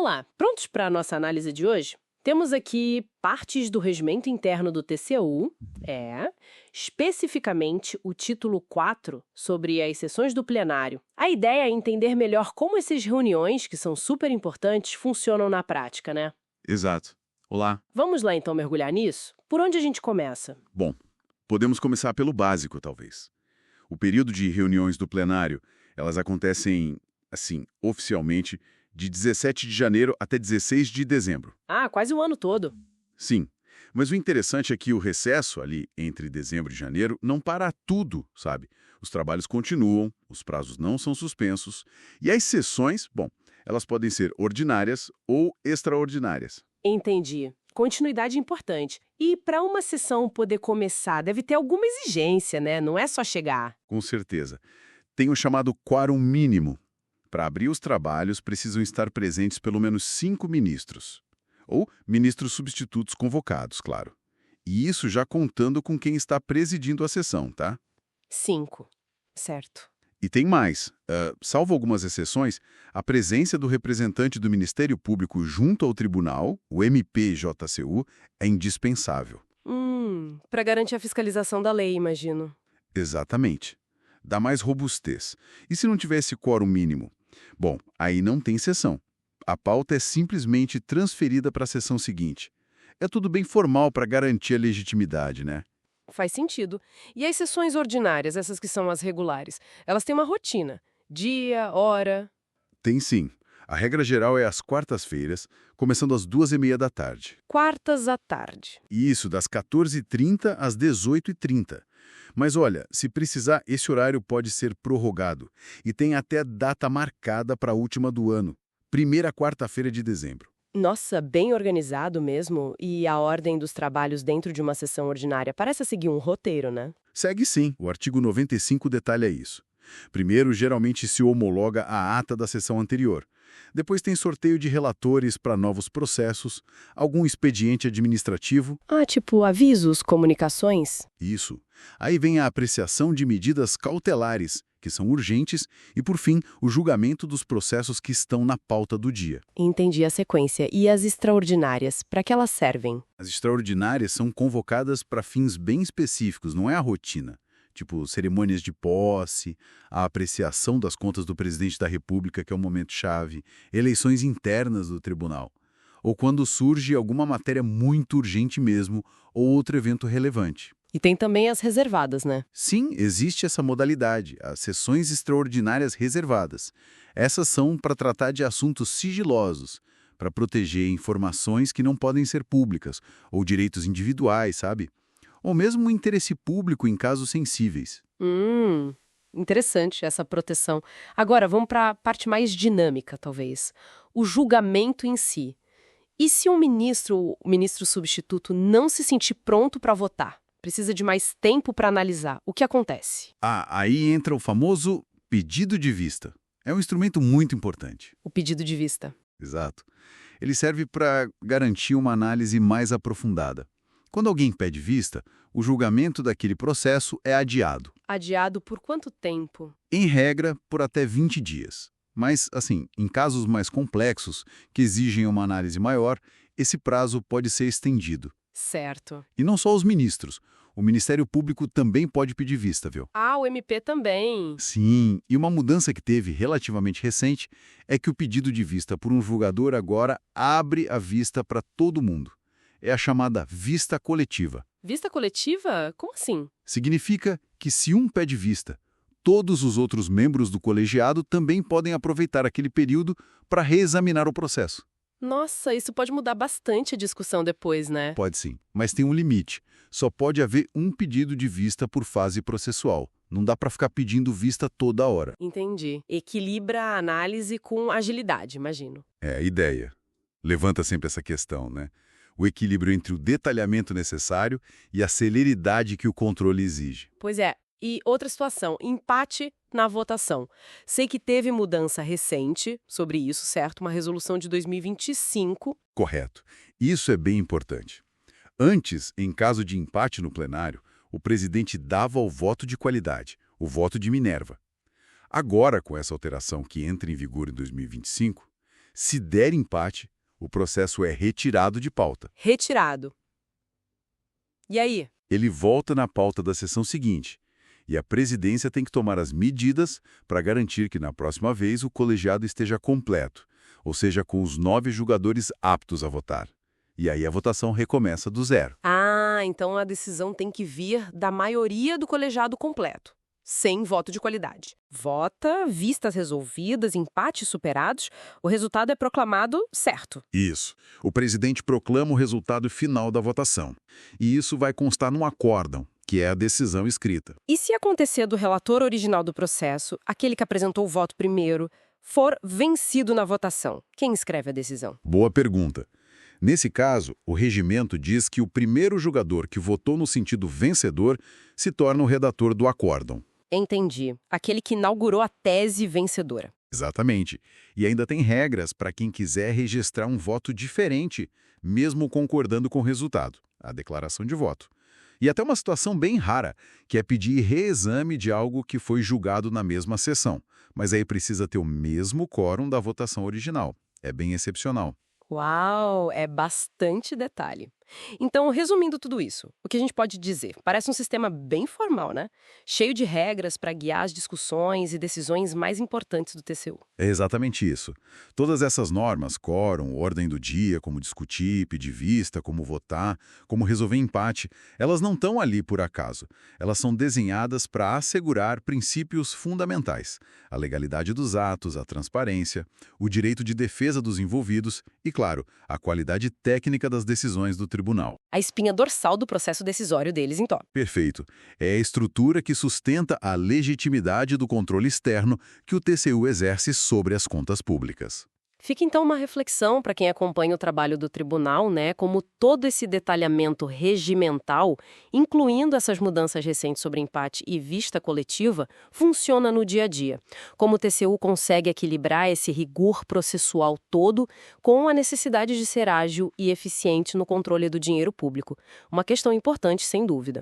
Vamos lá, prontos para a nossa análise de hoje? Temos aqui partes do regimento interno do TCU, especificamente o título 4 sobre as sessões do plenário. A ideia é entender melhor como essas reuniões, que são super importantes, funcionam na prática, né? Exato. Olá. Vamos lá então mergulhar nisso? Por onde a gente começa? Bom, podemos começar pelo básico, talvez. O período de reuniões do plenário, elas acontecem, assim, oficialmente, de 17 de janeiro até 16 de dezembro. Ah, quase o ano todo. Sim, mas o interessante é que o recesso ali entre dezembro e janeiro não para tudo, sabe? Os trabalhos continuam, os prazos não são suspensos, e as sessões, bom, elas podem ser ordinárias ou extraordinárias. Entendi. Continuidade importante. E para uma sessão poder começar, deve ter alguma exigência, né? Não é só chegar. Com certeza. Tem o chamado quórum mínimo. Para abrir os trabalhos, precisam estar presentes pelo menos 5 ministros. Ou ministros substitutos convocados, claro. E isso já contando com quem está presidindo a sessão, tá? 5. Certo. E tem mais. Salvo algumas exceções, a presença do representante do Ministério Público junto ao tribunal, o MPJCU, é indispensável. Para garantir a fiscalização da lei, imagino. Exatamente. Dá mais robustez. E se não tivesse quórum mínimo? Bom, aí não tem sessão. A pauta é simplesmente transferida para a sessão seguinte. É tudo bem formal para garantir a legitimidade, né? Faz sentido. E as sessões ordinárias, essas que são as regulares, elas têm uma rotina. Dia, hora... Tem sim. A regra geral é às quartas-feiras, começando às 2h30 da tarde. Quartas à tarde. Isso, das 14h30 às 18h30. Mas olha, se precisar, esse horário pode ser prorrogado. E tem até data marcada para a última do ano, primeira quarta-feira de dezembro. Nossa, bem organizado mesmo. E a ordem dos trabalhos dentro de uma sessão ordinária parece seguir um roteiro, né? Segue sim, o artigo 95 detalha isso. Primeiro, geralmente se homologa a ata da sessão anterior. Depois tem sorteio de relatores para novos processos, algum expediente administrativo. Ah, tipo avisos, comunicações? Isso. Aí vem a apreciação de medidas cautelares, que são urgentes, e, por fim, o julgamento dos processos que estão na pauta do dia. Entendi a sequência. E as extraordinárias, para que elas servem? As extraordinárias são convocadas para fins bem específicos, não é a rotina. Tipo, cerimônias de posse, a apreciação das contas do presidente da República, que é um momento-chave, eleições internas do tribunal, ou quando surge alguma matéria muito urgente mesmo, ou outro evento relevante. E tem também as reservadas, né? Sim, existe essa modalidade, as sessões extraordinárias reservadas. Essas são para tratar de assuntos sigilosos, para proteger informações que não podem ser públicas, ou direitos individuais, sabe? Ou mesmo o interesse público em casos sensíveis. Interessante essa proteção. Agora, vamos para a parte mais dinâmica, talvez. O julgamento em si. E se o ministro substituto não se sentir pronto para votar? Precisa de mais tempo para analisar. O que acontece? Aí entra o famoso pedido de vista. É um instrumento muito importante. O pedido de vista. Exato. Ele serve para garantir uma análise mais aprofundada. Quando alguém pede vista, o julgamento daquele processo é adiado. Adiado por quanto tempo? Em regra, por até 20 dias. Mas, assim, em casos mais complexos, que exigem uma análise maior, esse prazo pode ser estendido. Certo. E não só os ministros. O Ministério Público também pode pedir vista, viu? Ah, o MP também. Sim, e uma mudança que teve relativamente recente é que o pedido de vista por um julgador agora abre a vista para todo mundo. É a chamada vista coletiva. Vista coletiva? Como assim? Significa que se um pede vista, todos os outros membros do colegiado também podem aproveitar aquele período para reexaminar o processo. Nossa, isso pode mudar bastante a discussão depois, né? Pode sim, mas tem um limite. Só pode haver um pedido de vista por fase processual. Não dá para ficar pedindo vista toda hora. Entendi. Equilibra a análise com agilidade, imagino. É a ideia. Levanta sempre essa questão, né? O equilíbrio entre o detalhamento necessário e a celeridade que o controle exige. Pois é. E outra situação, empate na votação. Sei que teve mudança recente sobre isso, certo? Uma resolução de 2025. Correto. Isso é bem importante. Antes, em caso de empate no plenário, o presidente dava o voto de qualidade, o voto de Minerva. Agora, com essa alteração que entra em vigor em 2025, Se der empate, o processo é retirado de pauta. Retirado. E aí? Ele volta na pauta da sessão seguinte, e a presidência tem que tomar as medidas para garantir que, na próxima vez, o colegiado esteja completo, ou seja, com os 9 julgadores aptos a votar. E aí a votação recomeça do zero. Ah, então a decisão tem que vir da maioria do colegiado completo, sem voto de qualidade. Vota, vistas resolvidas, empates superados, o resultado é proclamado certo. Isso. O presidente proclama o resultado final da votação. E isso vai constar num acórdão, que é a decisão escrita. E se acontecer do relator original do processo, aquele que apresentou o voto primeiro, for vencido na votação, quem escreve a decisão? Boa pergunta. Nesse caso, o regimento diz que o primeiro julgador que votou no sentido vencedor se torna o redator do acórdão. Entendi. Aquele que inaugurou a tese vencedora. Exatamente. E ainda tem regras para quem quiser registrar um voto diferente, mesmo concordando com o resultado, a declaração de voto. E até uma situação bem rara, que é pedir reexame de algo que foi julgado na mesma sessão. Mas aí precisa ter o mesmo quórum da votação original. É bem excepcional. Uau, é bastante detalhe. Então, resumindo tudo isso, o que a gente pode dizer? Parece um sistema bem formal, né? Cheio de regras para guiar as discussões e decisões mais importantes do TCU. É exatamente isso. Todas essas normas, quórum, ordem do dia, como discutir, pedir vista, como votar, como resolver empate, elas não estão ali por acaso. Elas são desenhadas para assegurar princípios fundamentais: a legalidade dos atos, a transparência, o direito de defesa dos envolvidos e, claro, a qualidade técnica das decisões do tribunal. A espinha dorsal do processo decisório deles, então. Perfeito. É a estrutura que sustenta a legitimidade do controle externo que o TCU exerce sobre as contas públicas. Fica então uma reflexão para quem acompanha o trabalho do tribunal, né? Como todo esse detalhamento regimental, incluindo essas mudanças recentes sobre empate e vista coletiva, funciona no dia a dia. Como o TCU consegue equilibrar esse rigor processual todo com a necessidade de ser ágil e eficiente no controle do dinheiro público. Uma questão importante, sem dúvida.